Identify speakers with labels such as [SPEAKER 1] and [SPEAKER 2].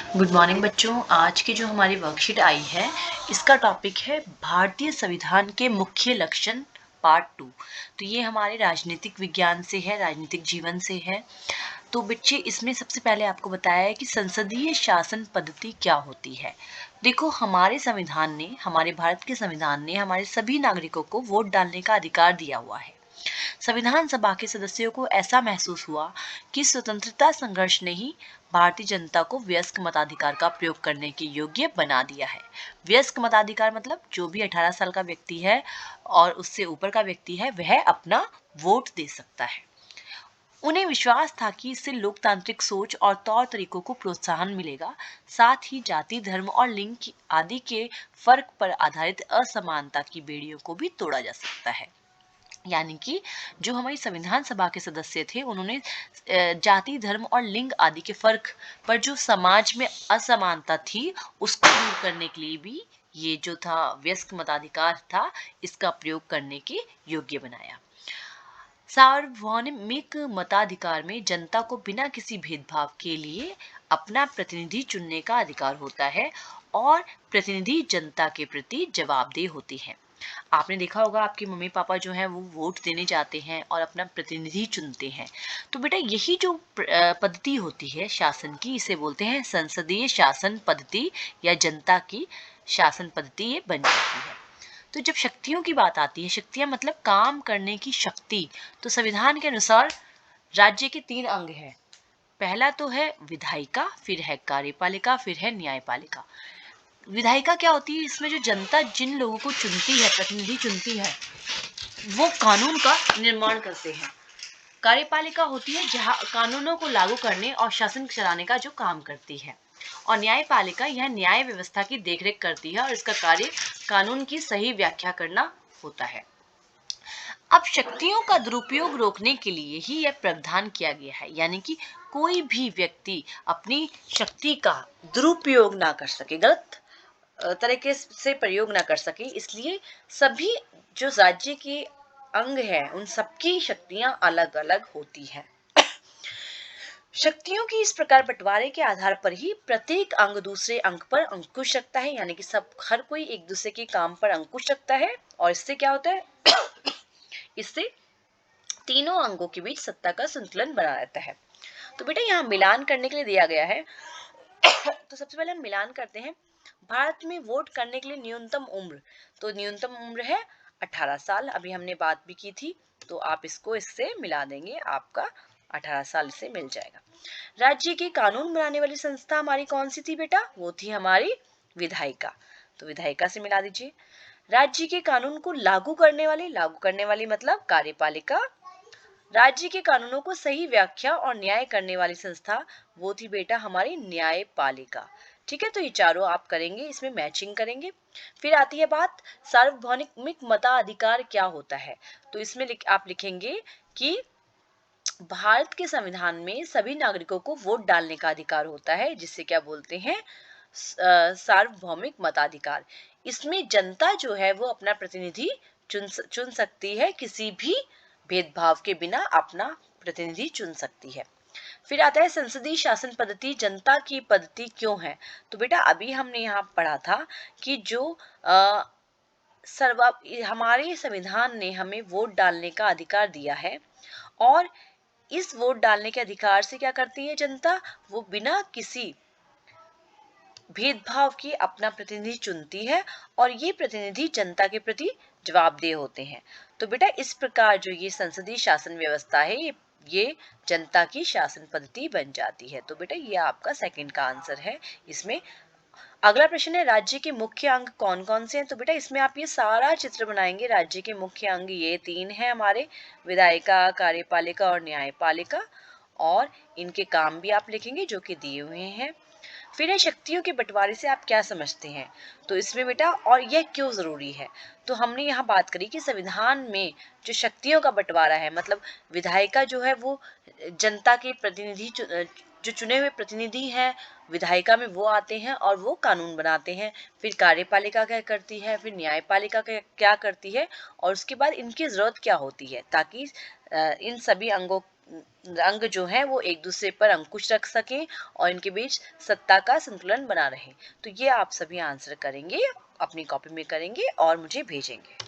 [SPEAKER 1] Good morning बच्चों। आज की जो हमारी वर्कशीट आई है इसका टॉपिक है भारतीय संविधान के मुख्य लक्षण पार्ट 2। तो ये हमारे राजनीतिक विज्ञान से है, राजनीतिक जीवन से है। तो बच्चे इसमें सबसे पहले आपको बताया है कि संसदीय शासन पद्धति क्या होती है। देखो, हमारे संविधान ने, हमारे भारत के संविधान ने हमारे सभी नागरिकों को वोट डालने का अधिकार दिया हुआ है। संविधान सभा के सदस्यों को ऐसा महसूस हुआ कि स्वतंत्रता संघर्ष ने ही भारतीय जनता को वयस्क मताधिकार का प्रयोग करने के योग्य बना दिया है। वयस्क मताधिकार मतलब जो भी 18 साल का व्यक्ति है और उससे ऊपर का व्यक्ति है वह अपना वोट दे सकता है। उन्हें विश्वास था कि इससे लोकतांत्रिक सोच और तौर तरीकों को प्रोत्साहन मिलेगा, साथ ही जाति, धर्म और लिंग आदि के फर्क पर आधारित असमानता की बेड़ियों को भी तोड़ा जा सकता है। यानी कि जो हमारी संविधान सभा के सदस्य थे उन्होंने जाति, धर्म और लिंग आदि के फर्क पर जो समाज में असमानता थी उसको दूर करने के लिए भी ये जो था वयस्क मताधिकार था, इसका प्रयोग करने के योग्य बनाया। सार्वभौमिक मताधिकार में जनता को बिना किसी भेदभाव के लिए अपना प्रतिनिधि चुनने का अधिकार होता है और प्रतिनिधि जनता के प्रति जवाबदेह होती है। आपने देखा होगा आपके मम्मी पापा जो हैं वो वोट देने जाते हैं और अपना प्रतिनिधि चुनते हैं। तो बेटा यही जो पद्धति होती है शासन की, इसे बोलते हैं संसदीय शासन पद्धति या जनता की शासन पद्धति, ये बन जाती है। तो जब शक्तियों की बात आती है, शक्तियां मतलब काम करने की शक्ति, तो संविधान के अनुसार राज्य के 3 अंग हैं। पहला तो है विधायिका, फिर है कार्यपालिका, फिर है न्यायपालिका। विधायिका क्या होती है? इसमें जो जनता जिन लोगों को चुनती है, प्रतिनिधि चुनती है, वो कानून का निर्माण करते हैं। कार्यपालिका होती है जहां कानूनों को लागू करने और शासन चलाने का जो काम करती है। और न्यायपालिका यह न्याय व्यवस्था की देखरेख करती है और इसका कार्य कानून की सही व्याख्या करना होता है। अब शक्तियों का दुरुपयोग रोकने के लिए ही यह प्रावधान किया गया है, यानी कि कोई भी व्यक्ति अपनी शक्ति का दुरुपयोग ना कर सके, गलत तरीके से प्रयोग ना कर सके। इसलिए सभी जो राज्य के अंग हैं उन सबकी शक्तियां अलग अलग होती हैं। शक्तियों की इस प्रकार बंटवारे के आधार पर ही प्रत्येक अंग दूसरे अंग पर अंकुश रखता है, यानी कि सब हर कोई एक दूसरे के काम पर अंकुश रखता है। और इससे क्या होता है? इससे तीनों अंगों के बीच सत्ता का संतुलन बना रहता है। तो बेटा यहाँ मिलान करने के लिए दिया गया है। तो सबसे पहले हम मिलान करते हैं। भारत में वोट करने के लिए न्यूनतम उम्र, तो न्यूनतम उम्र है 18 साल। अभी हमने बात भी की थी, तो आप इसको इससे मिला देंगे, आपका 18 साल से मिल जाएगा। राज्य की कानून बनाने वाली संस्था हमारी कौन सी थी बेटा? वो थी हमारी विधायिका, तो विधायिका से मिला दीजिए। राज्य के कानून को लागू करने वाली मतलब कार्यपालिका। राज्य के कानूनों को सही व्याख्या और न्याय करने वाली संस्था, वो थी बेटा हमारी न्यायपालिका। ठीक है, तो ये चारों आप करेंगे, इसमें मैचिंग करेंगे। फिर आती है बात सार्वभौमिक मताधिकार क्या होता है। तो इसमें आप लिखेंगे कि भारत के संविधान में सभी नागरिकों को वोट डालने का अधिकार होता है, जिससे क्या बोलते हैं? सार्वभौमिक मताधिकार। इसमें जनता जो है वो अपना प्रतिनिधि चुन सकती है, किसी भी भेदभाव के बिना अपना प्रतिनिधि चुन सकती है। फिर आता है संसदीय शासन पद्धति जनता की पद्धति क्यों है। तो बेटा अभी हमने यहाँ पढ़ा था कि जो हमारे संविधान ने हमें वोट डालने का अधिकार दिया है, और इस वोट डालने के अधिकार से क्या करती है जनता? वो बिना किसी भेदभाव के अपना प्रतिनिधि चुनती है और ये प्रतिनिधि जनता के प्रति जवाबदेह होते हैं। तो बेटा इस प्रकार जो ये संसदीय शासन व्यवस्था है, ये जनता की शासन पद्धति बन जाती है। तो बेटा ये आपका सेकंड का आंसर है इसमें। अगला प्रश्न है राज्य के मुख्य अंग कौन कौन से हैं। तो बेटा इसमें आप ये सारा चित्र बनाएंगे। राज्य के मुख्य अंग ये 3 हैं हमारे, विधायिका, कार्यपालिका और न्यायपालिका, और इनके काम भी आप लिखेंगे जो कि दिए हुए हैं। फिर है शक्तियों के बंटवारे से आप क्या समझते हैं। तो इसमें बेटा और यह क्यों जरूरी है, तो हमने यहाँ बात करी कि संविधान में जो शक्तियों का बंटवारा है, मतलब विधायिका जो है वो जनता के प्रतिनिधि, जो चुने हुए प्रतिनिधि हैं विधायिका में, वो आते हैं और वो कानून बनाते हैं। फिर कार्यपालिका क्या करती है, फिर न्यायपालिका क्या करती है, और उसके बाद इनकी जरूरत क्या होती है ताकि इन सभी अंगों अंग जो है वो एक दूसरे पर अंकुश रख सकें और इनके बीच सत्ता का संतुलन बना रहे। तो ये आप सभी आंसर करेंगे, अपनी कॉपी में करेंगे और मुझे भेजेंगे।